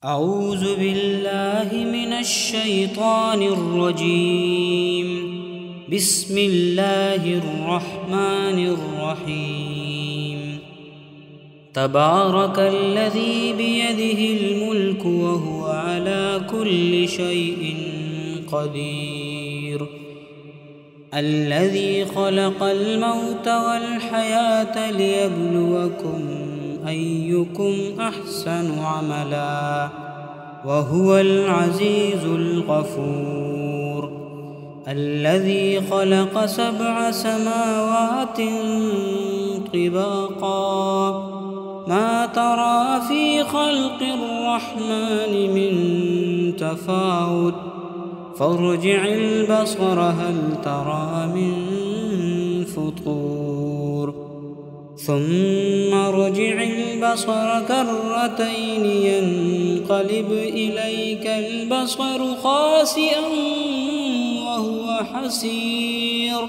أعوذ بالله من الشيطان الرجيم. بسم الله الرحمن الرحيم. تبارك الذي بيده الملك وهو على كل شيء قدير. الذي خلق الموت والحياة ليبلوكم أيكم أحسن عملا وهو العزيز الغفور. الذي خلق 7 سماوات طباقا ما ترى في خلق الرحمن من تفاوت فارجع البصر هل ترى من فطور ثم ارجع البصر كرتين ينقلب إليك البصر خاسئا وهو حسير.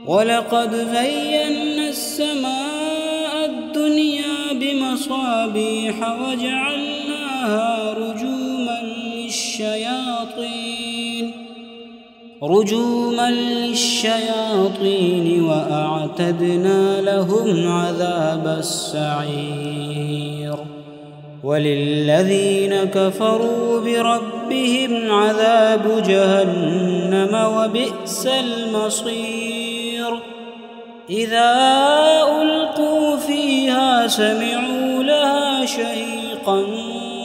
ولقد زينا السماء الدنيا بمصابيح وجعلناها رجوما للشياطين وأعتدنا لهم عذاب السعير. وللذين كفروا بربهم عذاب جهنم وبئس المصير. إذا ألقوا فيها سمعوا لها شهيقا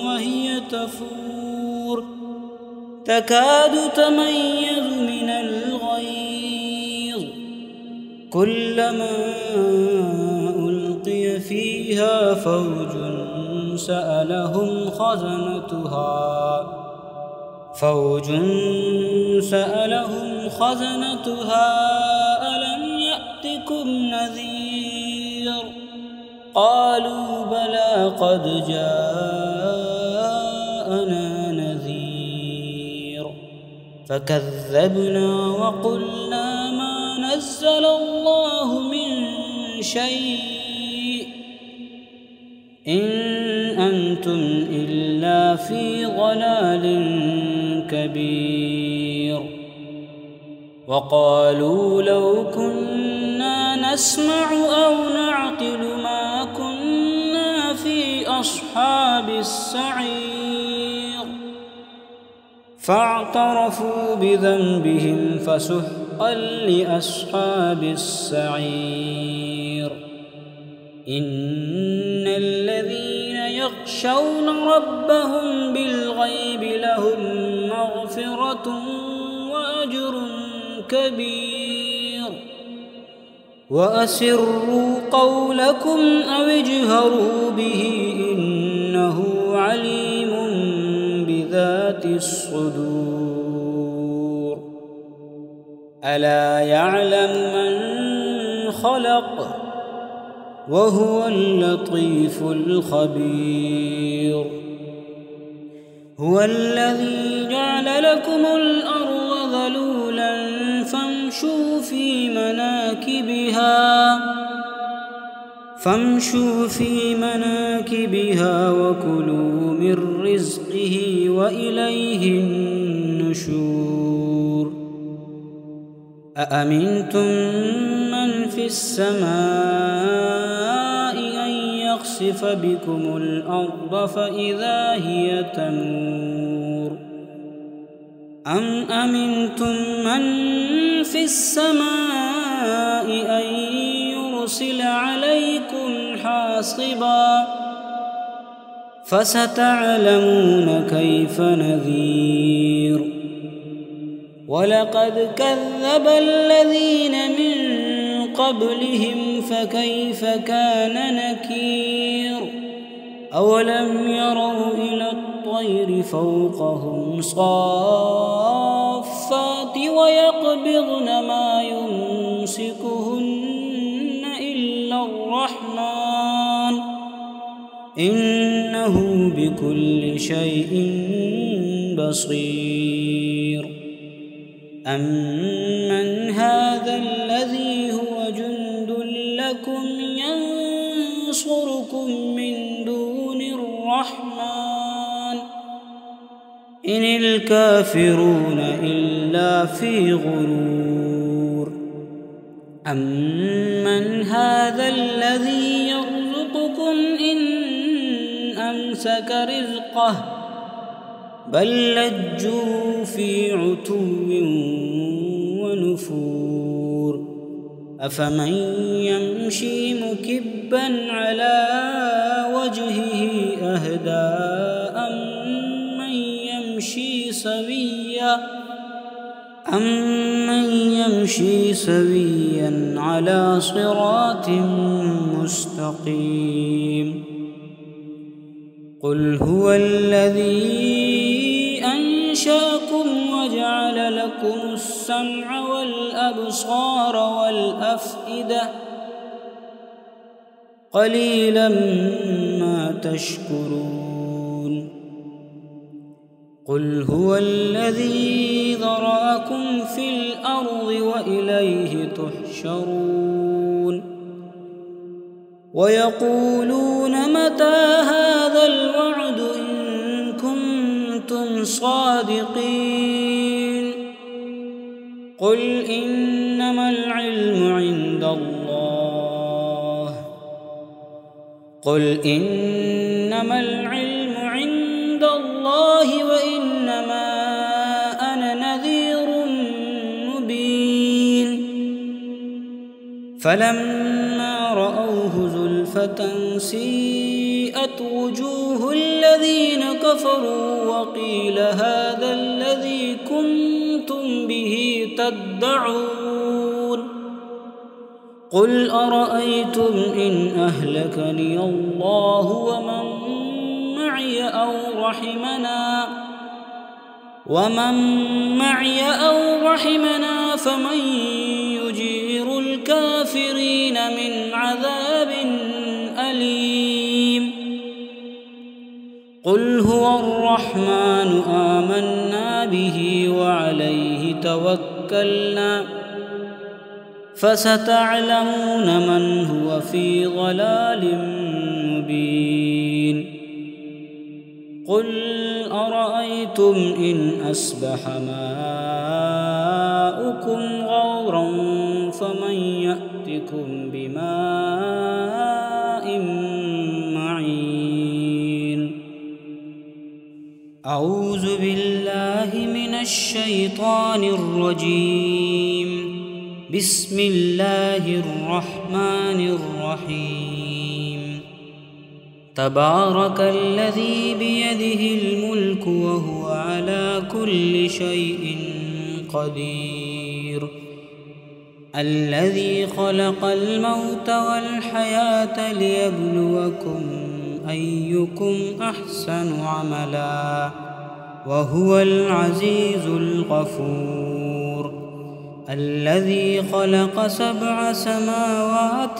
وهي تفور تكاد تميز من الغيظ كلما ألقي فيها فوج سألهم خزنتها ألم يأتكم نذير قالوا بلى قد جاءنا نذير فكذبنا وقلنا ما نزل الله من شيء إن أنتم إلا في ضلال كبير. وقالوا لو كنا نسمع أو نعقل ما كنا في أصحاب السعير فاعترفوا بذنبهم فسحقا لأصحاب السعير. إن الذين يخشون ربهم بالغيب لهم مغفرة وأجر كبير. وأسروا قولكم أو اجهروا به إنه عليم بذات الصدور. ألا يعلم من خلق وهو اللطيف الخبير. هو الذي جعل لكم الأرض ذلولا فامشوا في مناكبها وكلوا من رزقه وإليه النشور. أأمنتم من في السماء أن يخسف بكم الأرض فإذا هي تمور أم أمنتم من في السماء أن يرسل عليكم حاصبا فستعلمون كيف نذير. ولقد كذب الذين من قبلهم فكيف كان نكير. أولم يروا إلى الطير فوقهم صافات ويقبضن ما يمسكهن إلا الرحمن إنه بكل شيء بصير. أمن هذا الذي هو جند لكم ينصركم من دون الرحمن إن الكافرون إلا في غرور أمن هذا الذي يرزقكم إن أمسك رزقه بل لجوا في عتو ونفور أفمن يمشي مكبا على وجهه أهدى أمن يمشي سويا على صراط مستقيم قل هو الذي أنشأكم وجعل لكم السمع والأبصار والأفئدة قليلا ما تشكرون قل هو الذي ذرأكم في الأرض وإليه تحشرون ويقولون متى هذا الوعد إن كنتم صادقين قل إنما العلم عند الله وإنما أنا نذير مبين فلما رأوه زلفة سيئت وجوه الذين كفروا وقيل هذا الذي كنتم به تدعون قل أرأيتم إن أهلكني الله ومن معي أو رحمنا فمن يجير الكافرين من عذاب أليم قل هو الرحمن آمنا به وعليه توكلنا فستعلمون من هو في ضلال مبين قل أرأيتم إن أصبح ماؤكم غورا فمن يأتكم بماء معين أعوذ بالله من الشيطان الرجيم بسم الله الرحمن الرحيم تبارك الذي بيده الملك وهو على كل شيء قدير الذي خلق الموت والحياة ليبلوكم أيكم أحسن عملا وهو العزيز الغفور الذي خلق 7 سماوات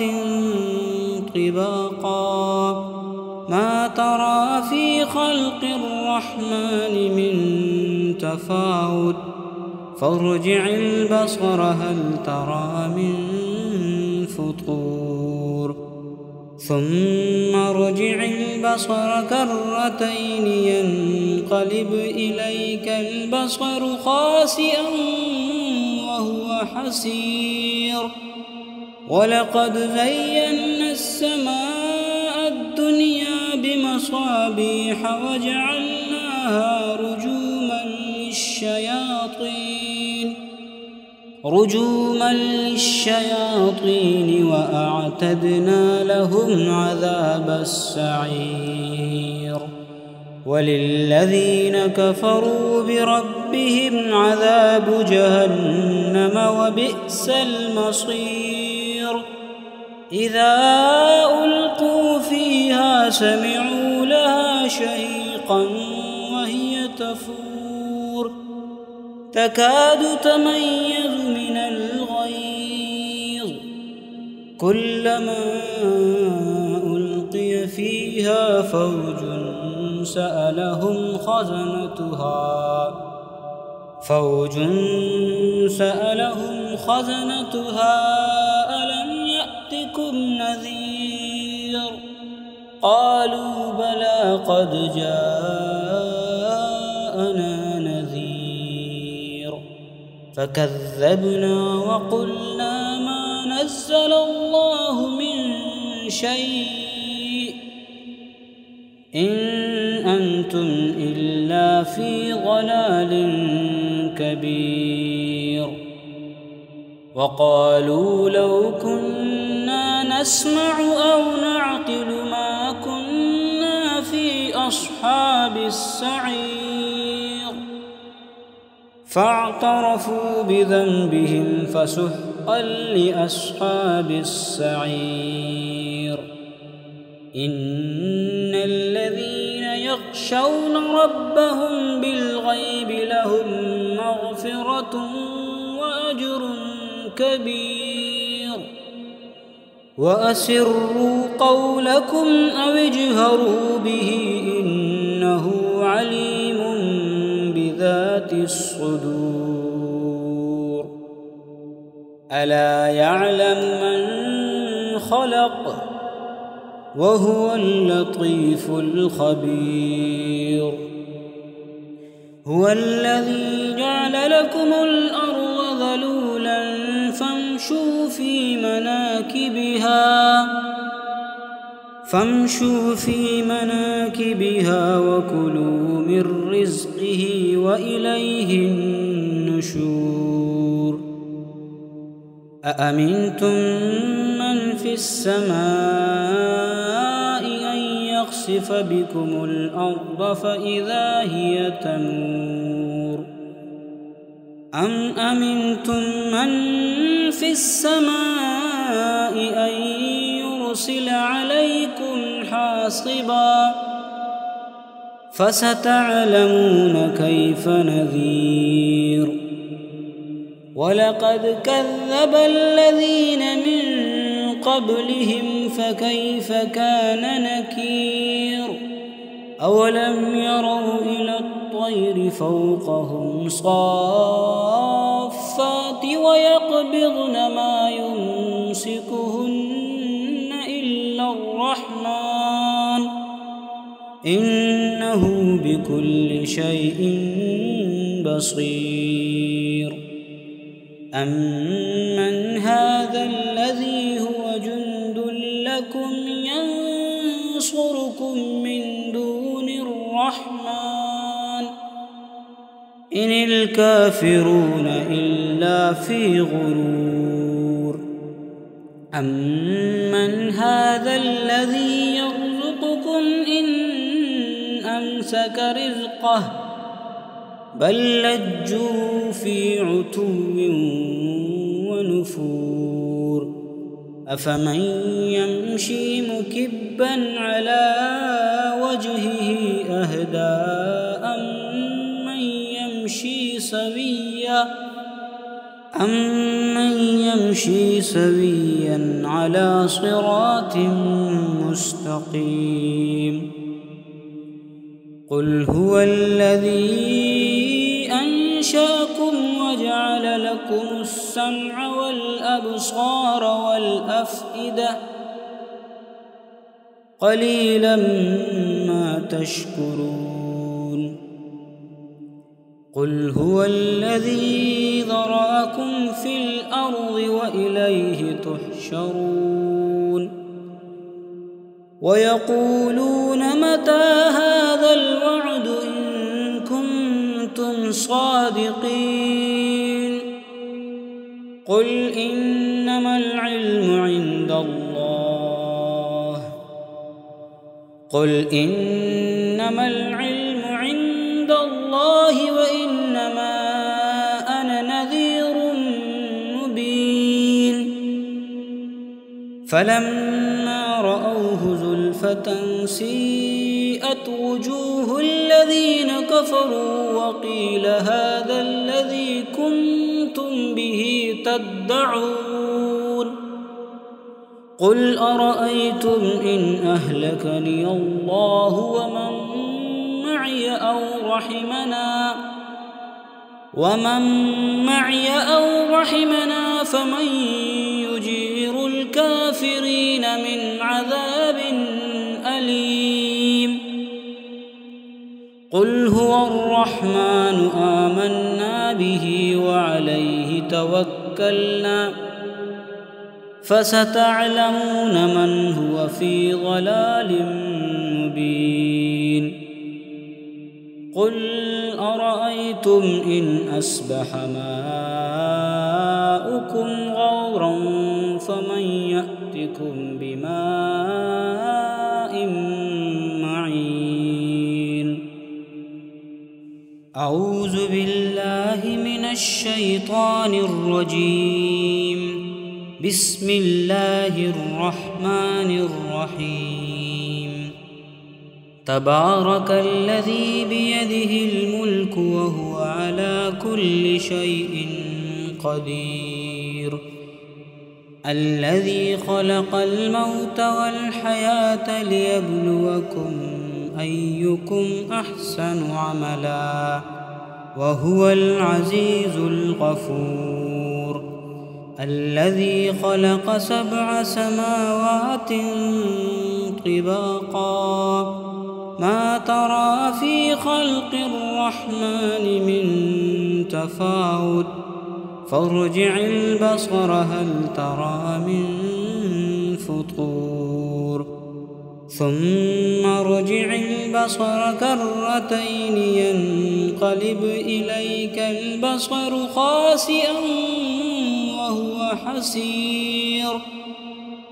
طباقا ما ترى في خلق الرحمن من تفاوت فارجع البصر هل ترى من فطور ثم ارجع البصر كرتين ينقلب إليك البصر خاسئا وهو حسير ولقد زينا السماء الدنيا بمصابيح وجعلناها رجوما للشياطين وأعتدنا لهم عذاب السعير وللذين كفروا بربهم عذاب جهنم وبئس المصير إذا ألقوا فيها سمعوا لها شهيقا وهي تفور تكاد تميز من الغيظ كلما ألقي فيها فوج سألهم خزنتها ألم يأتكم نذير قالوا بلى قد جاءنا فكذبنا وقلنا ما نزل الله من شيء إن أنتم إلا في ضلال كبير. وقالوا لو كنا نسمع أو نعقل ما كنا في أصحاب السعير. فاعترفوا بذنبهم فسحقا لأصحاب السعير. إن الذين يخشون ربهم بالغيب لهم مغفرة وأجر كبير. وأسروا قولكم أو اجهروا به إنه عليم بذات الصدور. ألا يعلم من خلق وهو اللطيف الخبير. هو الذي جعل لكم الأرض ذلولا فامشوا في مناكبها وكلوا من رزقه وإليه النشور. أأمنتم من في السماء أن يخسف بكم الأرض فإذا هي تمور أم أمنتم من في السماء أن يرسل عليكم حاصبا فستعلمون كيف نذير. ولقد كذب الذين من قبلهم فكيف كان نكير. أولم يروا إلى الطير فوقهم صافات ويقبضن ما يمسكهن إلا الرحمن إنه بكل شيء بصير. أمن هذا الذي هو جند لكم ينصركم من دون الرحمن إن الكافرون إلا في غرور. أمن هذا الذي يرزقكم إن أمسك رزقه بل لجوا في عتو ونفور. أفمن يمشي مكبا على وجهه أهدى أمن يمشي سويا على صراط مستقيم. قل هو الذي أنشأكم وجعل لكم السمع والأبصار والأفئدة قليلا ما تشكرون. قل هو الذي ذرأكم في الأرض وإليه تحشرون. ويقولون متى هذا الوعد إن كنتم صادقين. قل إنما العلم عند الله وإنما أنا نذير مبين. فلما رأوه زلفة سيئت وجوه الذين كفروا وقيل هذا الذي كنتم به تدعون. قل أرأيتم إن أهلكني الله ومن معي أو رحمنا فمن يجير الكافرين من عذاب أليم. قل هو الرحمن آمنا به وعليه توكلنا فستعلمون من هو في ضلال مبين قل أرأيتم إن أصبح ماؤكم غورا فمن يأتكم بماء معين أعوذ بالله من الشيطان الرجيم بسم الله الرحمن الرحيم تبارك الذي بيده الملك وهو على كل شيء قدير الذي خلق الموت والحياة ليبلوكم أيكم أحسن عملا وهو العزيز الغفور الذي خلق 7 سماوات طباقا ما ترى في خلق الرحمن من تفاوت فارجع البصر هل ترى من فطور ثم ارجع البصر كرتين ينقلب إليك البصر خاسئا وهو حسير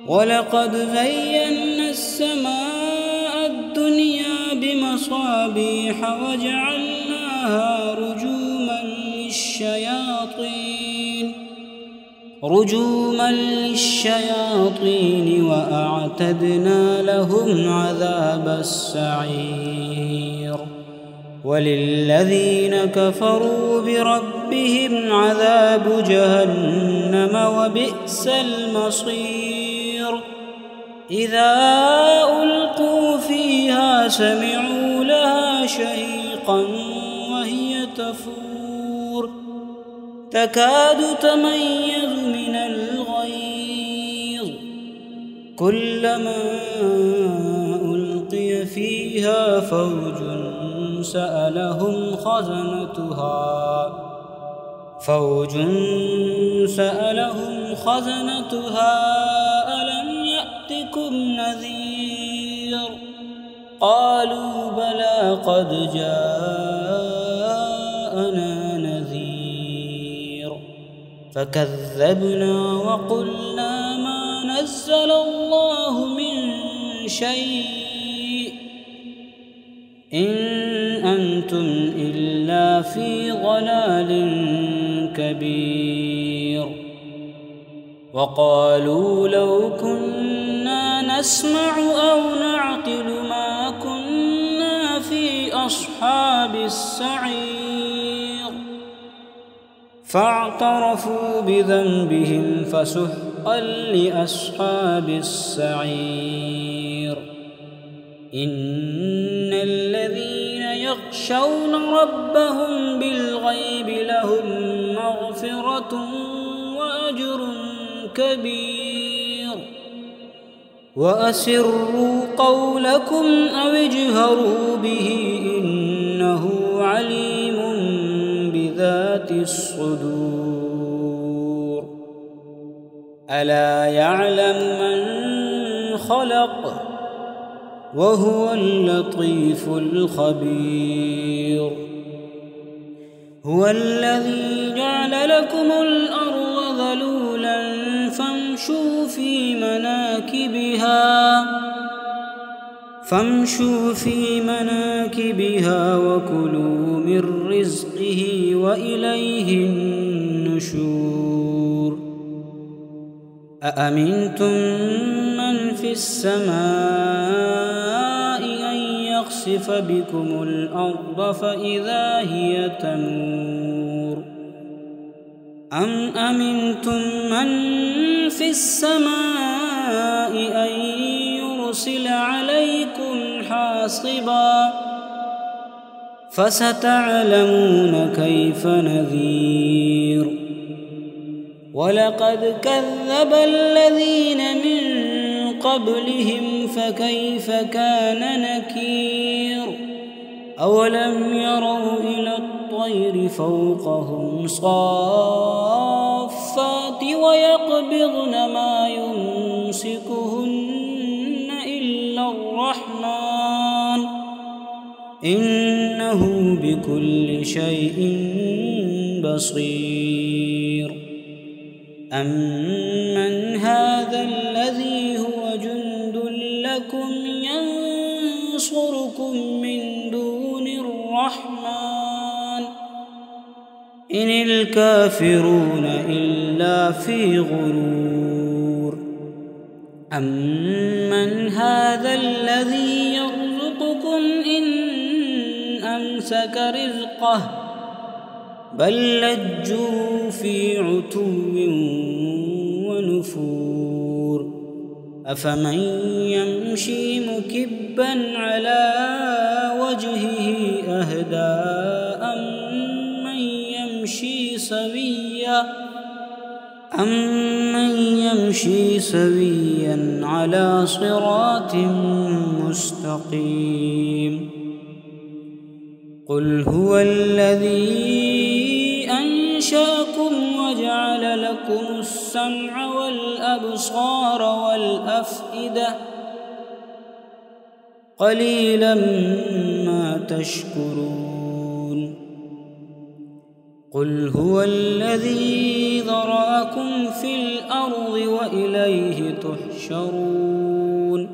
ولقد زينا السماء الدنيا بمصابيح وجعلناها رجوما للشياطين وأعتدنا لهم عذاب السعير وللذين كفروا بربهم عذاب جهنم وبئس المصير إذا ألقوا فيها سمعوا لها شهيقا وهي تفور تكاد تميز من الغيظ كلما ألقي فيها فوج سألهم خزنتها ألم يأتكم نذير قالوا بلى قد جاءنا نذير فكذبنا وقلنا ما نزل الله من شيء إن أنتم إلا في ضلال كبير وقالوا لو كنا نسمع أو نعقل ما كنا في أصحاب السعير فاعترفوا بذنبهم فسحقا لأصحاب السعير إن الذين يخشون ربهم بالغيب لهم مغفرة وأجر كبير وأسروا قولكم أو اجهروا به إنه عليم بذات الصدور ألا يعلم من خلق وهو اللطيف الخبير هو الذي جعل لكم الأرض ذلولا فامشوا في مناكبها وكلوا من رزقه وإليه النشور أأمنتم من في السماء أن يخسف بكم الأرض فإذا هي تمور أم أمنتم من في السماء أن يرسل عليكم حاصبا فستعلمون كيف نذير ولقد كذب الذين من قبلهم فكيف كان نكير أولم يروا إلى الطير فوقهم صافات ويقبضن ما يمسكهن إلا الرحمن إنه بكل شيء بصير أمن هذا الذي هو جند لكم ينصركم من دون الرحمن إن الكافرون إلا في غرور أمن هذا الذي يرزقكم إن أمسك رزقه بل لجوا في عتو ونفور أفمن يمشي مكبا على وجهه أهدى أمن يمشي سويا على صراط مستقيم قل هو الذي أنشأكم وجعل لكم السمع والأبصار والأفئدة قليلا ما تشكرون قل هو الذي ذرأكم في الأرض وإليه تحشرون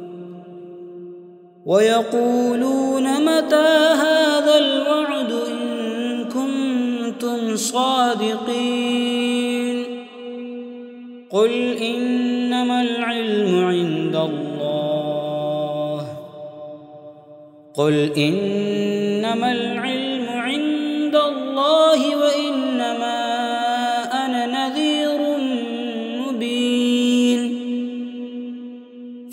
ويقولون متى هذا الوعد إن كنتم صادقين قل إنما العلم عند الله وإنما أنا نذير مبين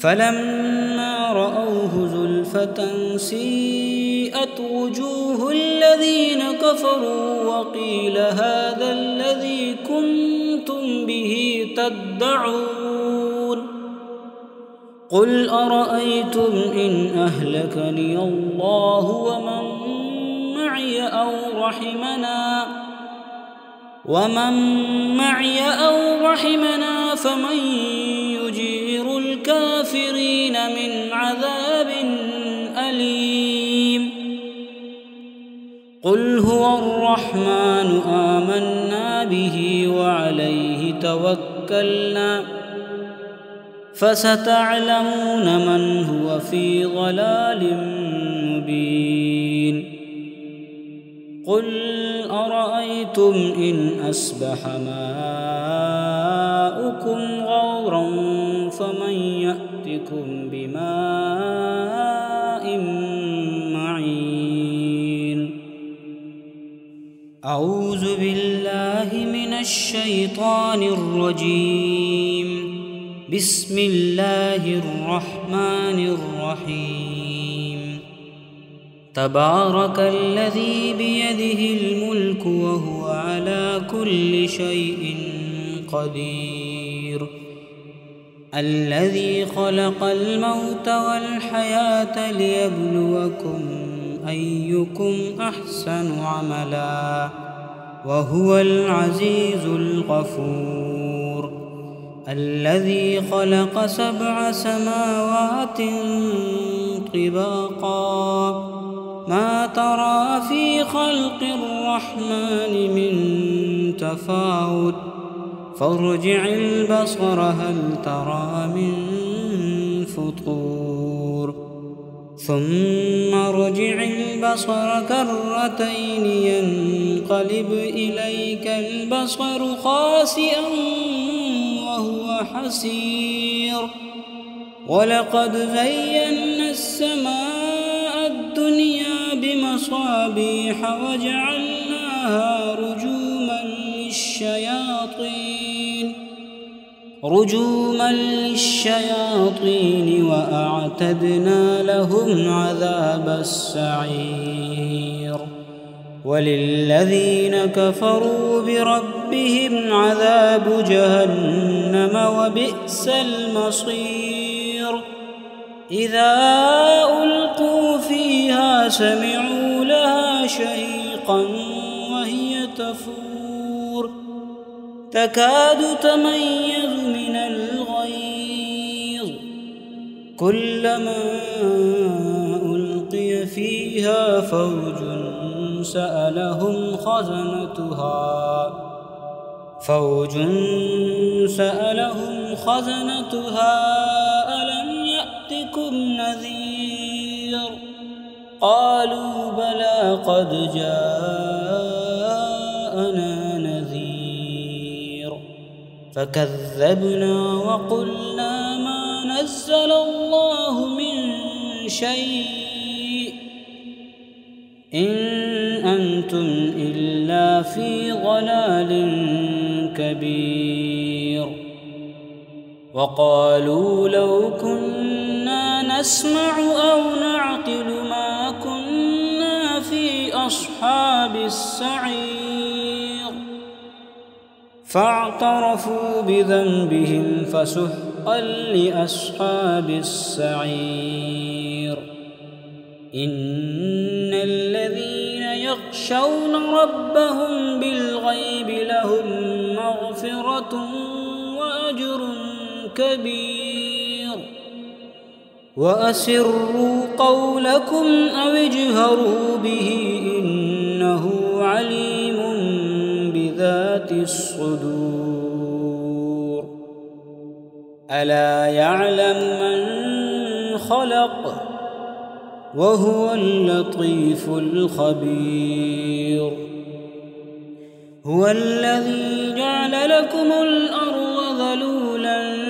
فلما رأوه زلفة سيئت وجوه الذين كفروا وقيل هذا الذي كنتم به تدعون قل أرأيتم إن أهلكني الله ومن معي أو رحمنا فمن يجير الكافرين من عذاب أليم قل هو الرحمن آمنا به وعليه توكلنا فستعلمون من هو في ضلال مبين قل أرأيتم إن أصبح ماؤكم غورا فمن يأتكم بماء معين أعوذ بالله من الشيطان الرجيم بسم الله الرحمن الرحيم تبارك الذي بيده الملك وهو على كل شيء قدير الذي خلق الموت والحياة ليبلوكم أيكم أحسن عملا وهو العزيز الغفور الذي خلق 7 سماوات طباقا ما ترى في خلق الرحمن من تفاوت فارجع البصر هل ترى من فطور ثم ارجع البصر كرتين ينقلب إليك البصر خاسئا وهو حسير ولقد زينا السماء الدنيا بمصابيح وجعلناها رجوما للشياطين وأعتدنا لهم عذاب السعير وللذين كفروا بربهم عذاب جهنم وبئس المصير إذا ألقوا فيها سمعوا لها شهيقا وهي تفور تكاد تميز من الغيظ كلما ألقي فيها فوج سألهم خزنتها ألم يأتكم نذير قالوا بلى قد جاءنا نذير فكذبنا وقلنا ما نزل الله من شيء إن أنتم إلا في ضلال كبير وقالوا لو كنا نسمع أو نعقل ما كنا في أصحاب السعير فاعترفوا بذنبهم فسحقا لأصحاب السعير إن الذين يخشون ربهم بالغيب لهم مغفرة وأجر كبير وأسروا قولكم أو اجهروا به إنه عليم بذات الصدور ألا يعلم من خلق وهو اللطيف الخبير هو الذي جعل لكم الأرض ذلولا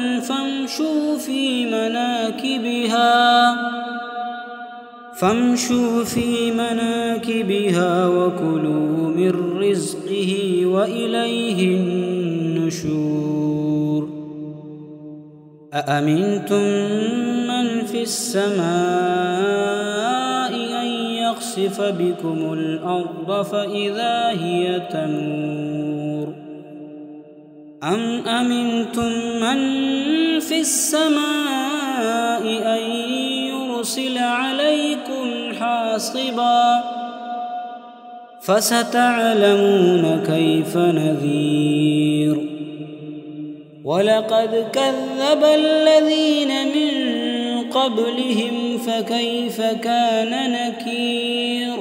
فامشوا في مناكبها وكلوا من رزقه وإليه النشور أأمنتم من في السماء أن يخسف بكم الأرض فإذا هي تمور أم أمنتم من في السماء أن يرسل عليكم حاصبا فستعلمون كيف نذير ولقد كذب الذين من قبلهم فكيف كان نكير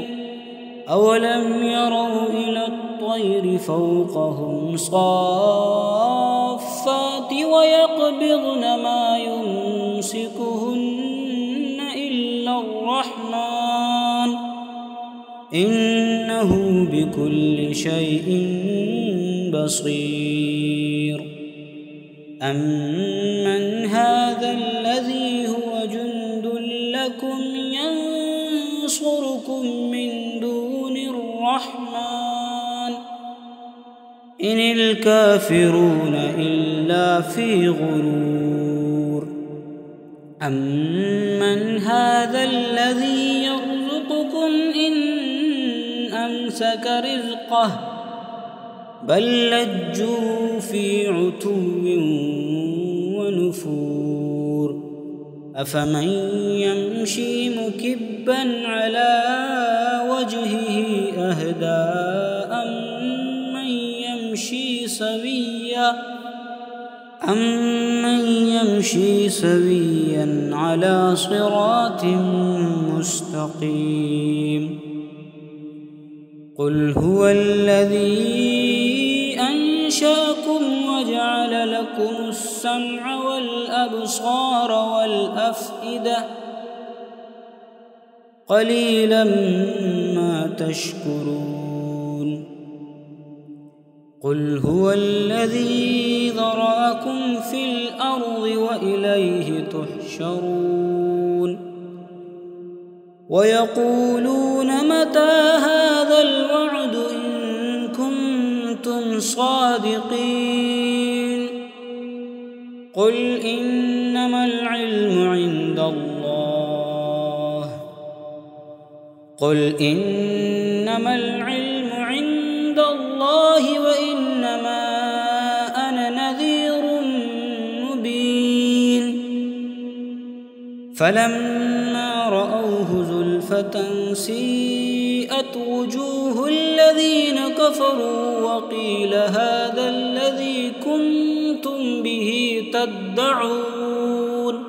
أولم يروا إلى الطير فوقهم صافات ويقبضن ما يمسكهن إلا الرحمن إنه بكل شيء بصير أمن هذا الذي هو جند لكم ينصركم من دون الرحمن إن الكافرون إلا في غرور أمن هذا الذي يرزقكم إن أمسك رزقه بل لجوا في عتو ونفور أفمن يمشي مكبا على وجهه أهدى أمن يمشي سويا على صراط مستقيم قل هو الذي أنشأكم وجعل لكم السمع والأبصار والأفئدة قليلا ما تشكرون قل هو الذي ذرأكم في الأرض وإليه تحشرون ويقولون متى هذا الوعد إن كنتم صادقين قل إنما العلم عند الله وإنما أنا نذير مبين فلما رأوه زلفة سيئت سيئت وجوه الذين كفروا وقيل هذا الذي كنتم به تدعون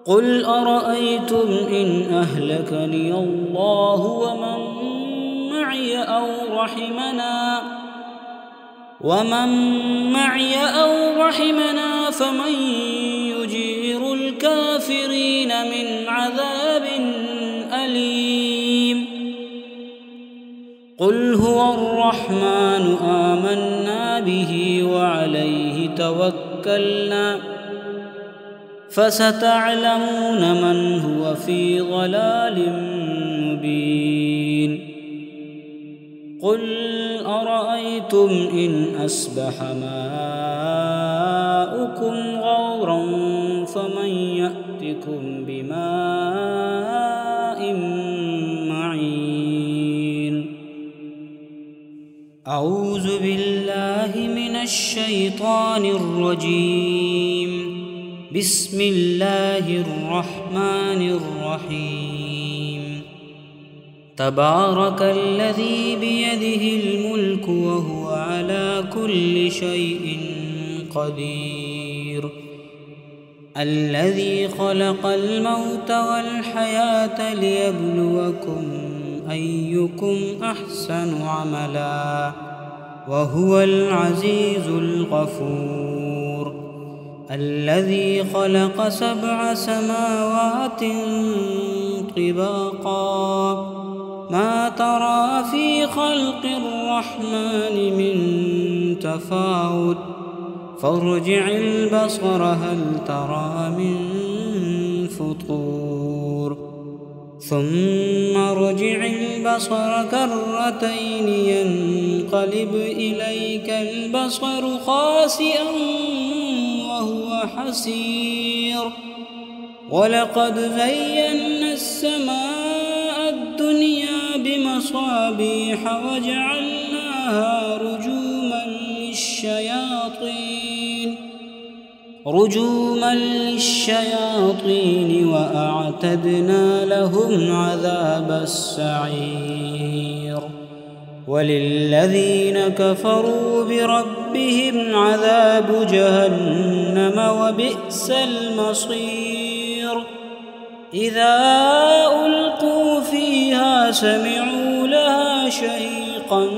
قل أرأيتم إن أهلكني الله ومن معي أو رحمنا فمن يجير الكافرين من عذاب أليم قل هو الرحمن آمنا به وعليه توكلنا فستعلمون من هو في ضلال مبين قل أرأيتم إن أصبح ماؤكم غورا فمن يأتكم بماء معين أعوذ بالله من الشيطان الرجيم بسم الله الرحمن الرحيم تبارك الذي بيده الملك وهو على كل شيء قدير الذي خلق الموت والحياة ليبلوكم أيكم أحسن عملا وهو العزيز الغفور الذي خلق 7 سماوات طباقا ما ترى في خلق الرحمن من تفاوت فارجع البصر هل ترى من فطور ثم ارجع البصر كرتين ينقلب إليك البصر خاسئا وهو حسير ولقد زينا السماء الدنيا بمصابيح رجوما للشياطين وأعتدنا لهم عذاب السعير وللذين كفروا بربهم عذاب جهنم وبئس المصير إذا ألقوا فيها سمعوا لها شهيقا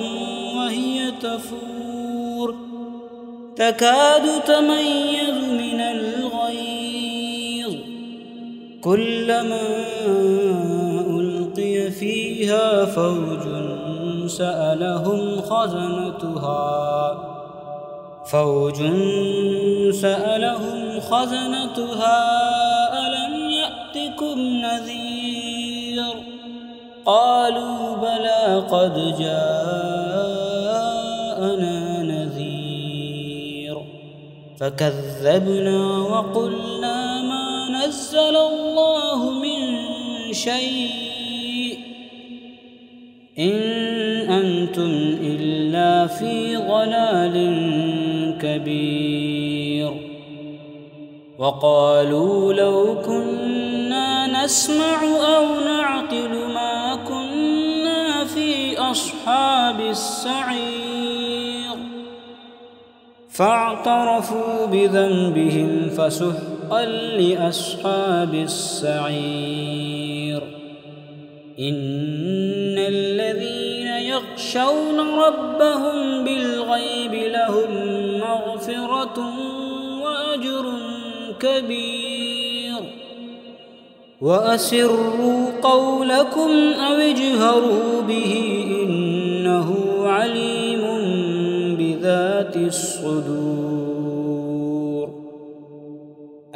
وهي تفور تكاد تميز من الغيظ كلما ألقي فيها فوج سألهم خزنتها ألم يأتكم نذير قالوا بلى قد جاءنا نذير فكذبنا وقلنا ما نزل الله من شيء إن أنتم إلا في ضلال كبير وقالوا لو كنا نسمع أو نعقل ما كنا في أصحاب السعير فاعترفوا بذنبهم فسحقا لأصحاب السعير إن الذين يخشون ربهم بالغيب لهم مغفرة وأجر كبير وأسروا قولكم أو اجهروا به إنه عليم بذات الصدور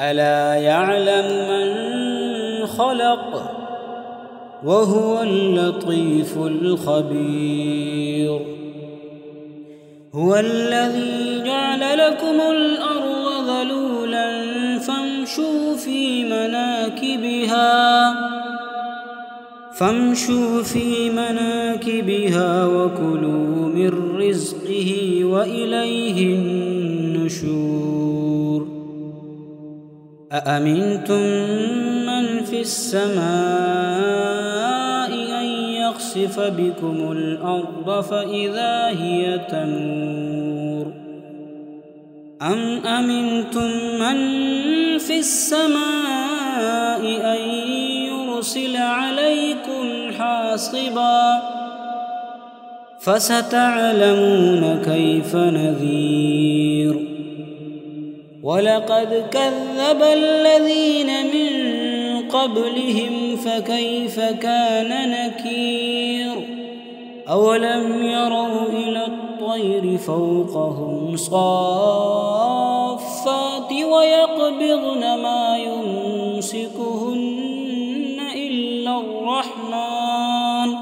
ألا يعلم من خلق وهو اللطيف الخبير هو الذي جعل لكم الأرض ذلولا فامشوا في مناكبها وكلوا من رزقه وإليه النشور أأمنتم من في السماء أن يخسف بكم الأرض فإذا هي تمور أم أمنتم من في السماء أن يرسل عليكم حاصبا فستعلمون كيف نذير ولقد كذب الذين من قبلهم فكيف كان نكير أولم يروا إلى الطير فوقهم صافات ويقبضن ما يمسكهن إلا الرحمن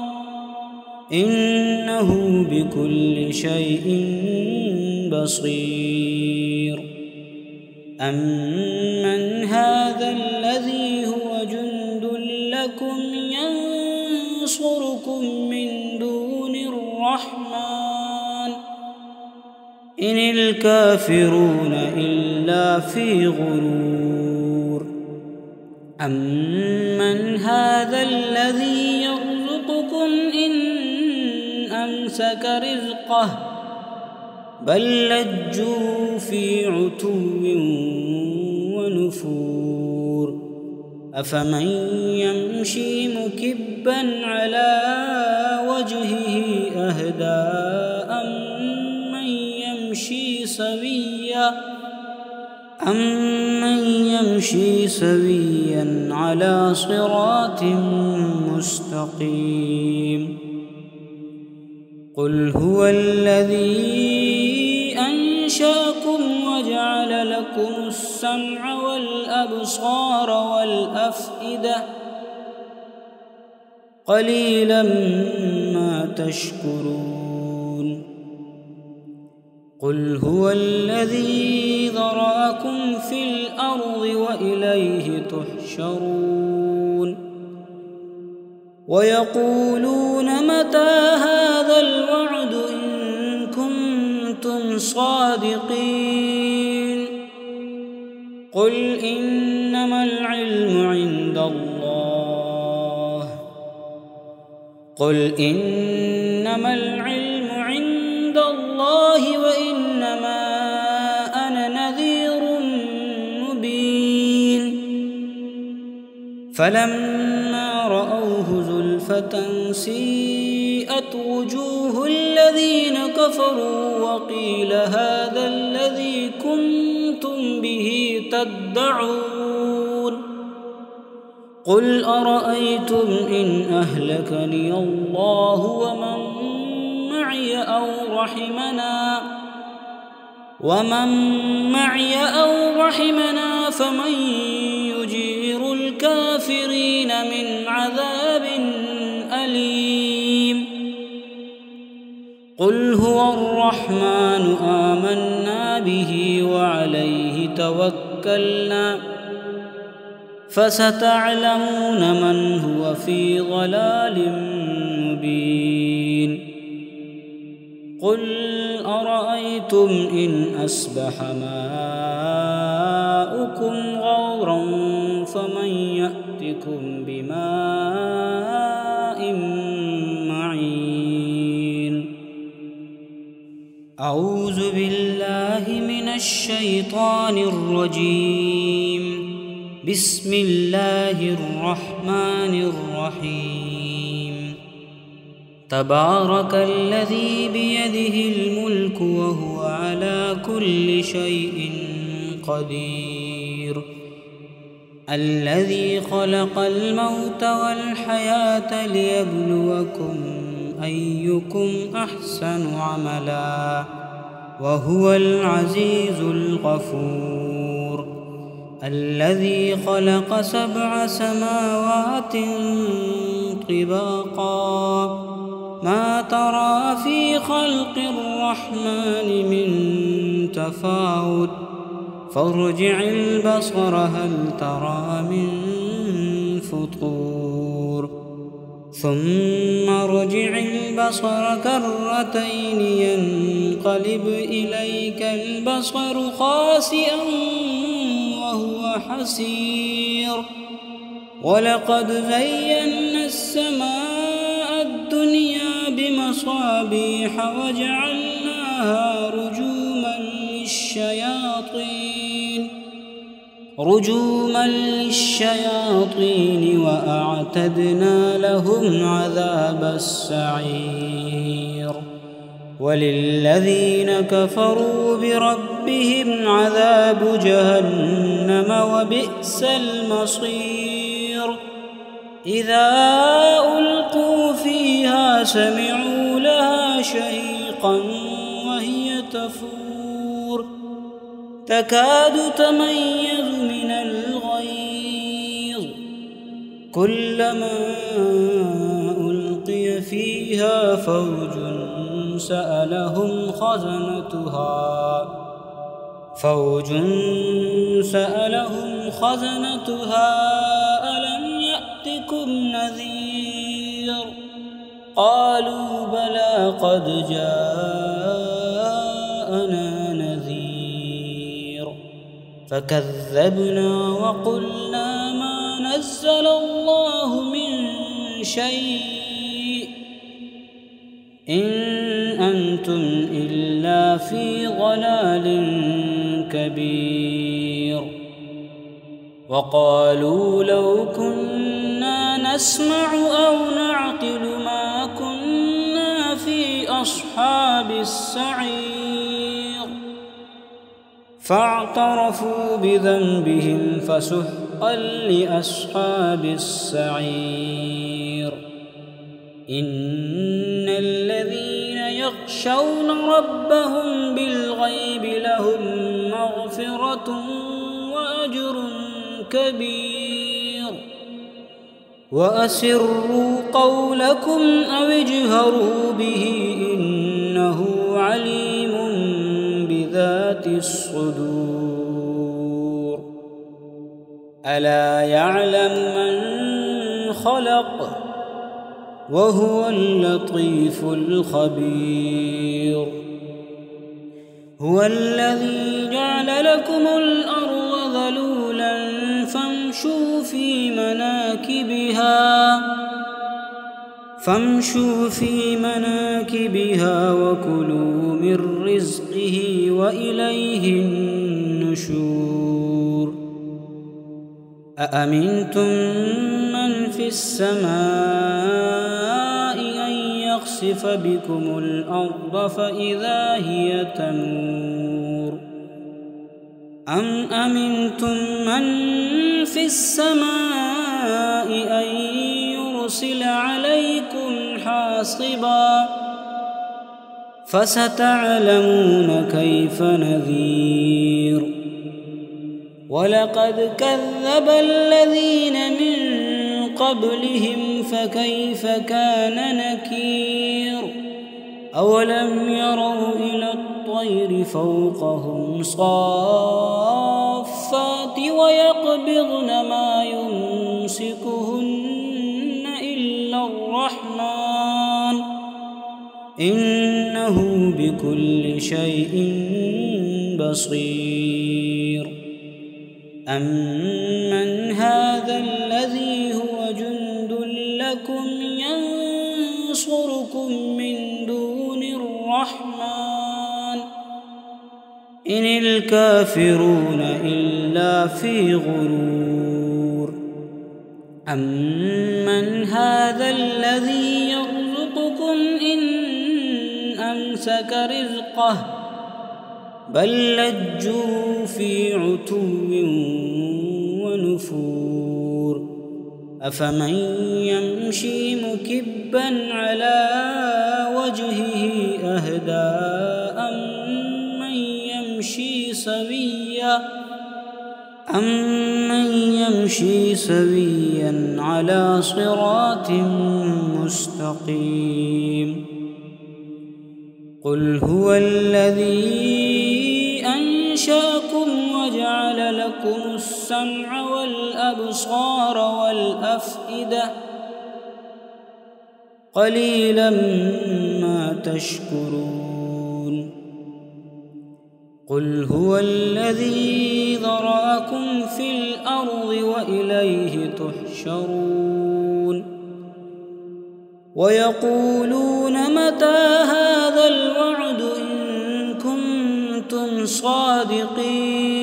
إنه بكل شيء بصير أمن هذا الذي هو جند لكم ينصركم من دون الرحمن إن الكافرون إلا في غرور أمن هذا الذي يرزقكم إن أمسك رزقه بل لجوا في عتو ونفور أفمن يمشي مكبا على وجهه أهدى أمن يمشي سويا على صراط مستقيم قل هو الذي أنشأكم وجعل لكم السمع والأبصار والأفئدة قليلا ما تشكرون قل هو الذي ذرأكم في الأرض وإليه تحشرون ويقولون متى هذا الوعد إن كنتم صادقين قل إنما العلم عند الله وإنما أنا نذير مبين فلما رأوه زلفة سيئت وجوه الذين كفروا وقيل هذا الذي كنتم به تدعون قل أرأيتم إن أهلكني الله ومن معي أو رحمنا فمن يجير الكافرين من عذاب أليم قل هو الرحمن آمنا به وعليه توكلنا فستعلمون من هو في ضلال مبين قل أرأيتم إن أصبح ماؤكم غورا فمن يأتكم بماء معين أعوذ بالله من الشيطان الرجيم بسم الله الرحمن الرحيم تبارك الذي بيده الملك وهو على كل شيء قدير الذي خلق الموت والحياة ليبلوكم أيكم أحسن عملا وهو العزيز الغفور الذي خلق 7 سماوات طباقا ما ترى في خلق الرحمن من تفاوت فارجع البصر هل ترى من فطور ثم ارجع البصر كرتين ينقلب إليك البصر خاسئا وهو حسير ولقد زينا السماء بمصابيح وجعلناها رجوما للشياطين وأعتدنا لهم عذاب السعير وللذين كفروا بربهم عذاب جهنم وبئس المصير إذا ألقوا فيها سمعوا لها شهيقا وهي تفور تكاد تميز من الغيظ كلما ألقي فيها فوج سألهم خزنتها ألم يأتكم نذير قالوا بلى قد جاءنا نذير فكذبنا وقلنا ما نزل الله من شيء إن أنتم إلا في ضلال كبير وقالوا لو كنا نسمع أو نعقل ما كنا في أصحاب السعير فاعترفوا بذنبهم فسحقا لأصحاب السعير إن الذين يخشون ربهم بالغيب لهم مغفرة وأجر كبير وأسروا قولكم أو اجهروا به إنه عليم بذات الصدور ألا يعلم من خلق وهو اللطيف الخبير هو الذي جعل لكم الأرض ذلولا فامشوا في مناكبها وكلوا من رزقه وإليه النشور أأمنتم من في السماء أن يخسف بكم الأرض فإذا هي تمور أم أمنتم من في السماء أن يرسل عليكم حاصبا فستعلمون كيف نذير ولقد كذب الذين من قبلهم فكيف كان نكير أولم يروا إلى الطير فوقهم صافات ويقبضن ما يمسكهن إلا الرحمن إنه بكل شيء بصير أمن هذا الذي هو جند لكم ينصركم من دون الرحمن إن الكافرون إلا في غرور أمن هذا الذي يرزقكم إن أمسك رزقه بل لجوا في عتو ونفور أفمن يمشي مكبا على وجهه أهدى أمن يمشي سويا على صراط مستقيم قل هو الذي أنشأكم وجعل لكم السمع والأبصار والأفئدة قليلا ما تشكرون قل هو الذي ذرأكم في الأرض وإليه تحشرون ويقولون متى هذا الوعد إن كنتم صادقين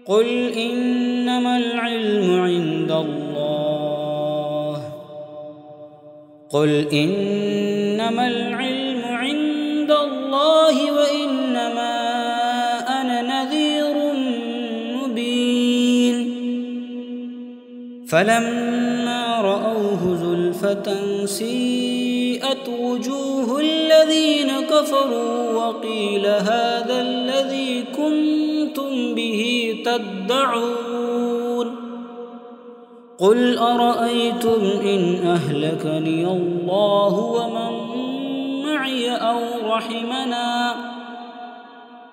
قل إنما العلم عند الله وإنما أنا نذير مبين فلما رأوه زلفة سيئت وجوه الذين كفروا وقيل هذا الذي كنتم به تدعون قل أرأيتم إن أهلكني الله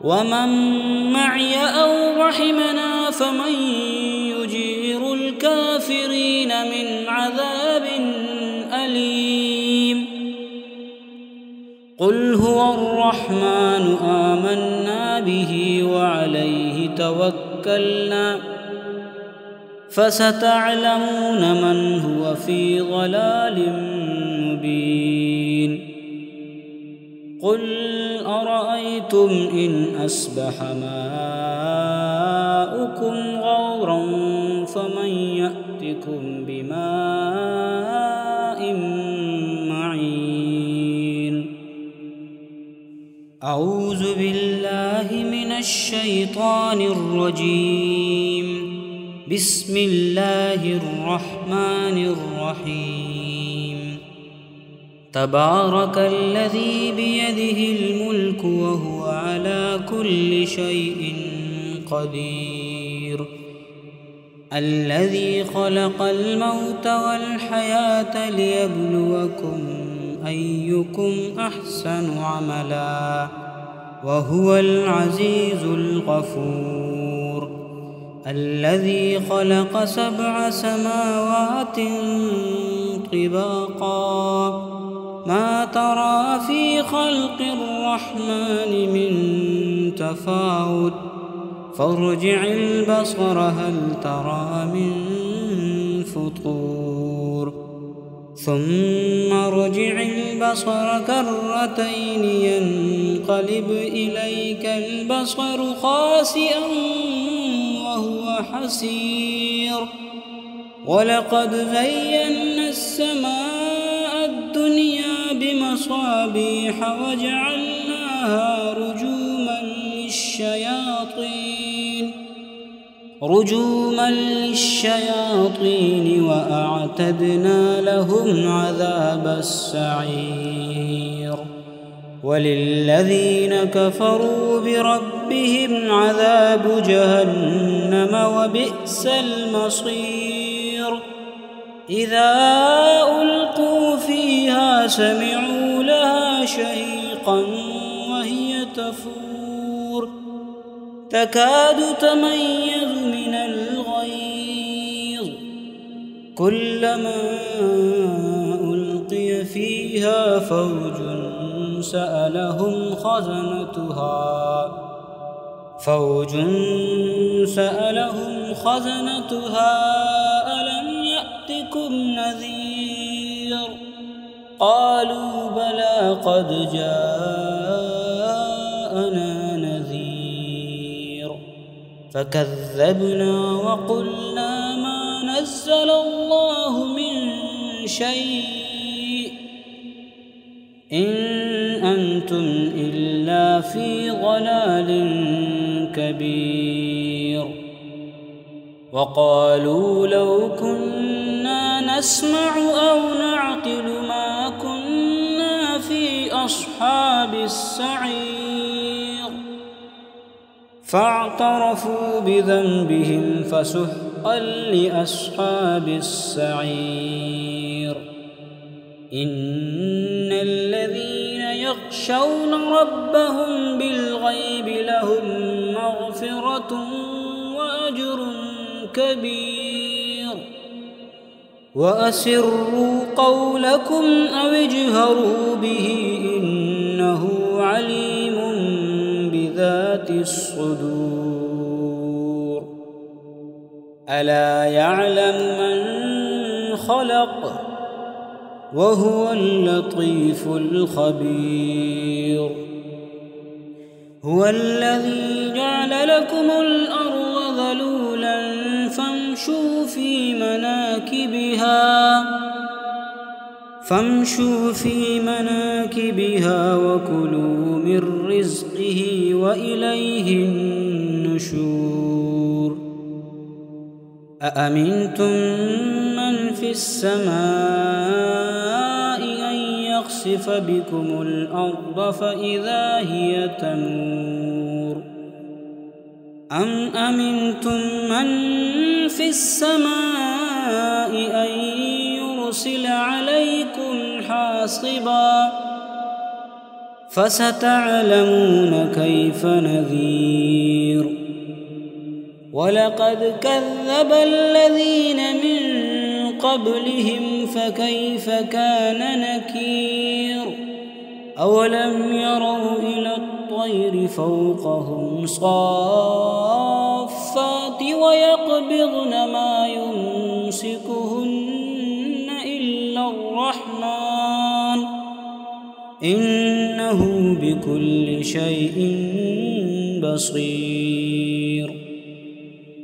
ومن معي أو رحمنا فمن يجير الكافرين من عذاب أليم قل هو الرحمن آمنا به وعليه توكلنا فستعلمون من هو في ضلال مبين قل أرأيتم إن أصبح ماؤكم غورا فمن يأتكم بماء معين أعوذ بالله من الشيطان الرجيم بسم الله الرحمن الرحيم تبارك الذي بيده الملك وهو على كل شيء قدير الذي خلق الموت والحياة ليبلوكم أيكم أحسن عملا وهو العزيز الغفور الذي خلق 7 سماوات طباقا ما ترى في خلق الرحمن من تفاوت فارجع البصر هل ترى من فطور ثم ارجع البصر كرتين ينقلب إليك البصر خاسئا وهو حسير ولقد زينا السماء الدنيا بمصابيح وجعلناها رجوما للشياطين وأعتدنا لهم عذاب السعير وللذين كفروا بربهم عذاب جهنم وبئس المصير إذا ألقوا فيها سمعوا لها شهيقا وهي تفور تكاد تميز من الغيظ كلما ألقي فيها فوج سألهم خزنتها ألم يأتكم نذير قالوا بلى قد جاءنا نذير فكذبنا وقلنا ما نزل الله من شيء إن أنتم إلا في ضلال كبير وقالوا لو كنا نسمع أو نعقل ما كنا في أصحاب السعير فاعترفوا بذنبهم فسحقا لأصحاب السعير إن الذين يخشون ربهم بالغيب لهم مغفرة وأجر كبير وأسروا قولكم أو اجهروا به إنه عليم بذات الصدور ألا يعلم من خلق وهو اللطيف الخبير. هو الذي جعل لكم الأرض ذلولا فامشوا في مناكبها وكلوا من رزقه وإليه النشور. أأمنتم من في السماء أن يخسف بكم الأرض فإذا هي تمور أم أمنتم من في السماء أن يرسل عليكم حاصبا فستعلمون كيف نذير. ولقد كذب الذين من قبلهم فكيف كان نكير. أولم يروا إلى الطير فوقهم صافات ويقبضن ما يمسكهن إلا الرحمن إنه بكل شيء بصير.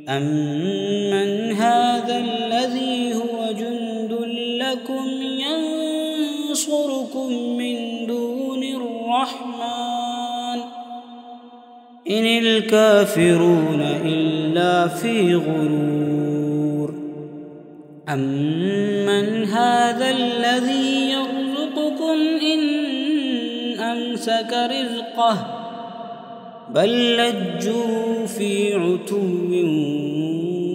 أمن هذا الذي هو جند لكم ينصركم من دون الرحمن إن الكافرون إلا في غرور. أمن هذا الذي يرزقكم إن أمسك رزقه بل لجوا في عتو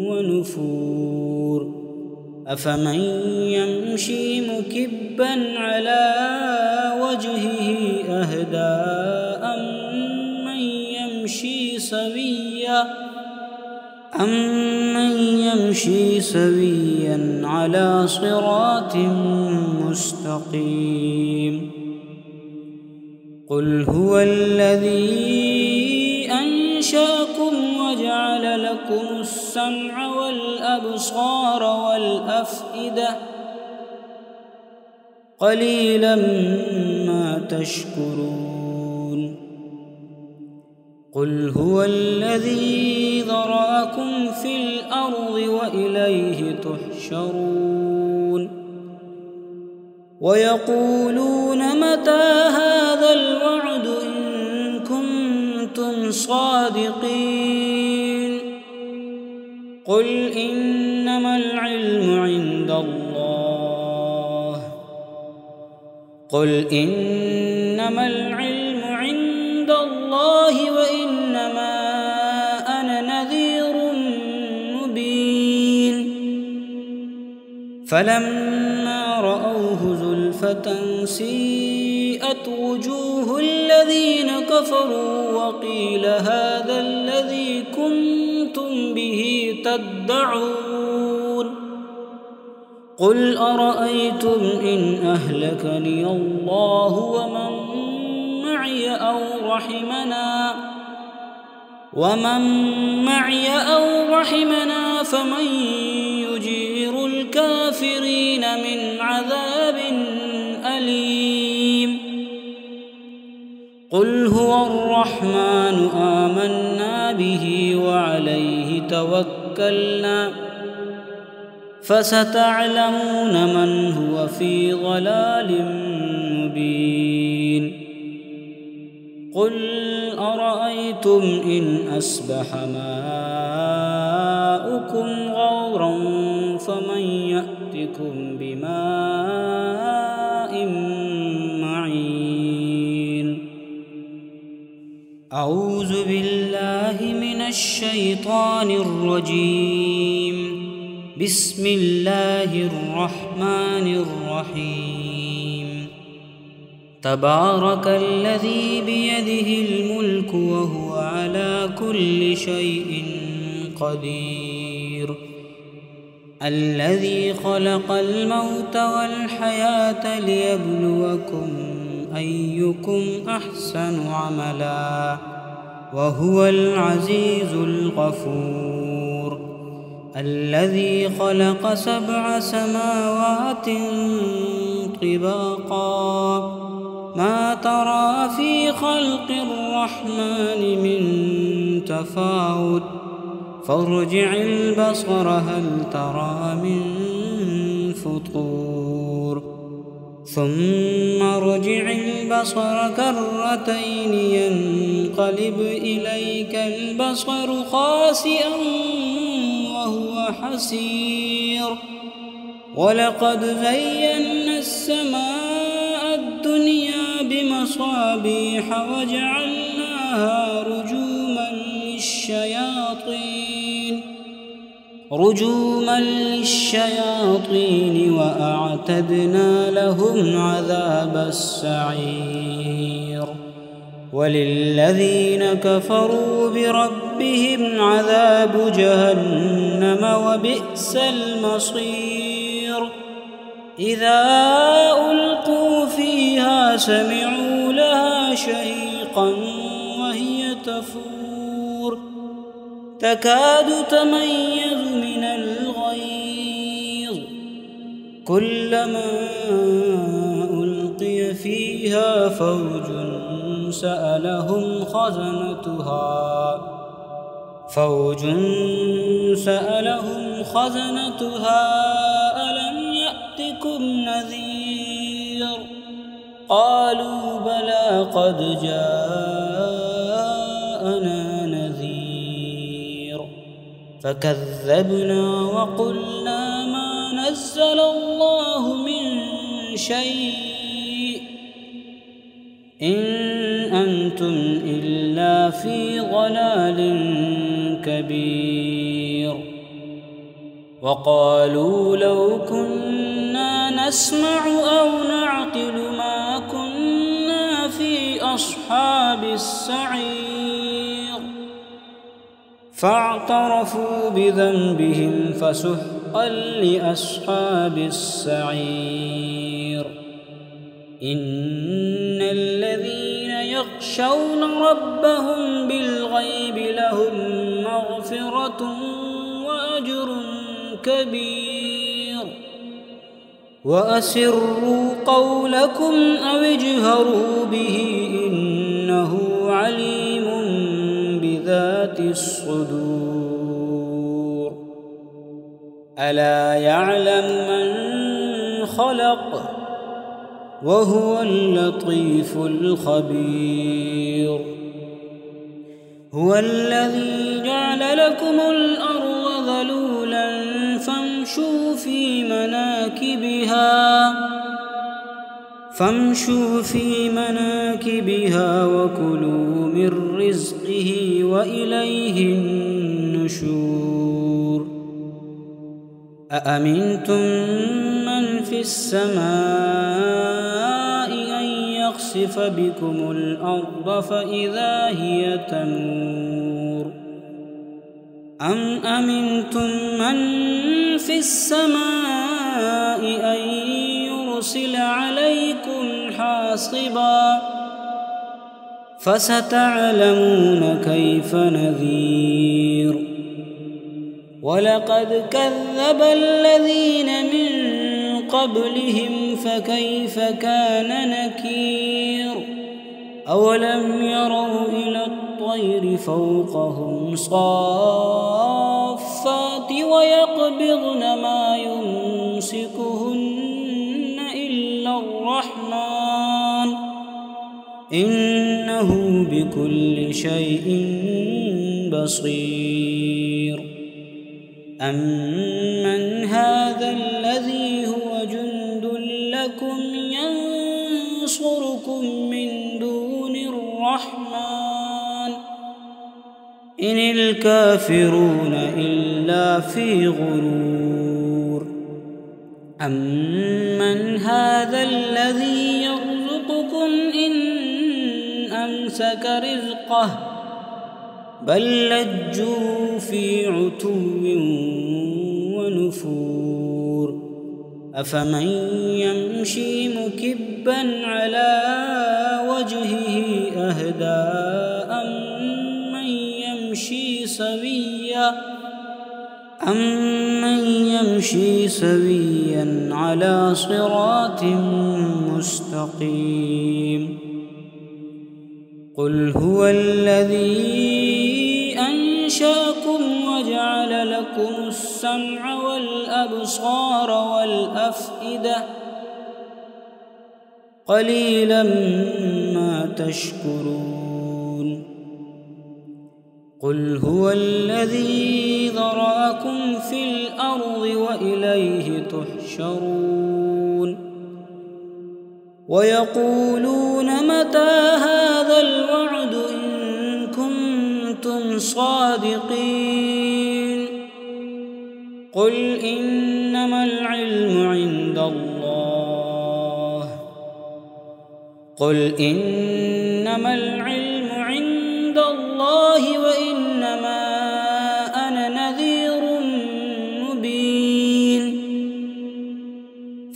ونفور. أفمن يمشي مكبا على وجهه أهدى أمن يمشي سويا على صراط مستقيم. قل هو الذي أنشأكم وجعل لكم السمع والأبصار والأفئدة قليلا ما تشكرون. قل هو الذي ذرأكم في الأرض وإليه تحشرون. ويقولون متى هذا الوعد إن كنتم صادقين. قل إنما العلم عند الله وإنما أنا نذير مبين. فلما رأوه زلفة سيئت وجوه الذين كفروا وقيل هذا الذي كنتم به تدعون. قل أرأيتم إن أهلكني الله ومن معي أو رحمنا فمن يجير الكافرين من عذاب أليم. قل هو الرحمن آمنا به وعليه توكلنا فستعلمون من هو في ضلال مبين. قل أرأيتم إن أصبح ماؤكم غورا فمن يأتكم بماء معين. أعوذ بالله من الشيطان الرجيم. بسم الله الرحمن الرحيم. تبارك الذي بيده الملك وهو على كل شيء قدير. الذي خلق الموت والحياة ليبلوكم أيكم أحسن عملا وهو العزيز الغفور. الذي خلق 7 سماوات طباقا ما ترى في خلق الرحمن من تفاوت فارجع البصر هل ترى من فطور ثم ارجع البصر كرتين ينقلب إليك البصر خاسئا وهو حسير ولقد زينا السماء الدنيا بمصابيح وجعلناها رجوما للشياطين وأعتدنا لهم عذاب السعير وللذين كفروا بربهم عذاب جهنم وبئس المصير إذا ألقوا فيها سمعوا لها شهيقا وهي تفور تكاد تميز من الغيظ كلما ألقي فيها فوج سألهم خزنتها ألم يأتكم نذير قالوا بلى قد جاءنا نذير فكذبنا وقلنا ما نزل الله من شيء إن أنتم إلا في ضلال كبير وقالوا لو كنا نسمع أو نعقل ما كنا في أصحاب السعير فاعترفوا بذنبهم فسحقا لأصحاب السعير إن الذين يخشون ربهم بالغيب لهم مغفرة وأجر كبير وأسروا قولكم أو اجهروا به إنه عليم بذات الصدور ألا يعلم من خلق وهو اللطيف الخبير هو الذي جعل لكم الأرض ذلولا فامشوا في مناكبها وكلوا من رزقه وإليه النشور أأمنتم من في السماء أن يخسف بكم الأرض فإذا هي تمور أم أمنتم من في السماء أن يرسل عليكم حاصبا فستعلمون كيف نذير ولقد كذب الذين من قبلهم فكيف كان نكير أولم يروا إلى الطير فوقهم صافات ويقبضن ما يمسكهن إلا الرحمن إنه بكل شيء بصير أمن هذا الذي هو جند لكم ينصركم من دون الرحمن إن الكافرون إلا في غرور أمن هذا الذي يرزقكم إن أمسك رزقه بل لجوا في عتو ونفور أفمن يمشي مكبا على وجهه أهدى أمن يمشي يمشي سويا على صراط مستقيم. قل هو الذي أنشأكم وجعل لكم السمع والأبصار والأفئدة قليلا ما تشكرون. قل هو الذي ذرأكم في الأرض وإليه تحشرون. ويقولون متى هذا الوعد إن كنتم صادقين. قل إنما العلم عند الله. قل إنما العلم عند الله وإنما أنا نذير مبين.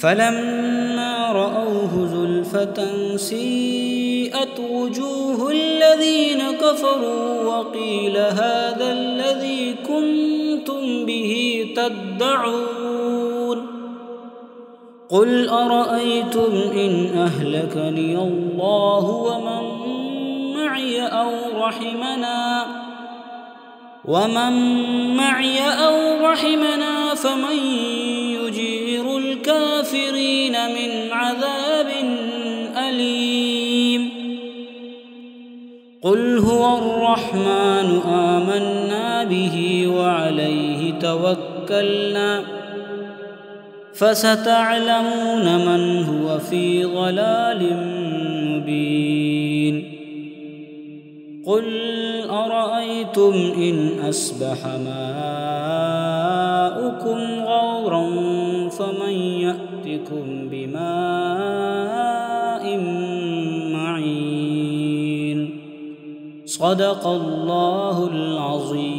فلما رأوه زلفة سيئت وجوه الذين كفروا وقيل هذا الذي كنتم به تدعون. قل أرأيتم إن أهلكني الله ومن معي أو رحمنا فمن يجير الكافرين من عذاب أليم. قل هو الرحمن آمنا به وعليه توكلنا فستعلمون من هو في ضلال مبين. قل أرأيتم إن أصبح ماؤكم غورا فمن يأتكم بماء معين. صدق الله العظيم.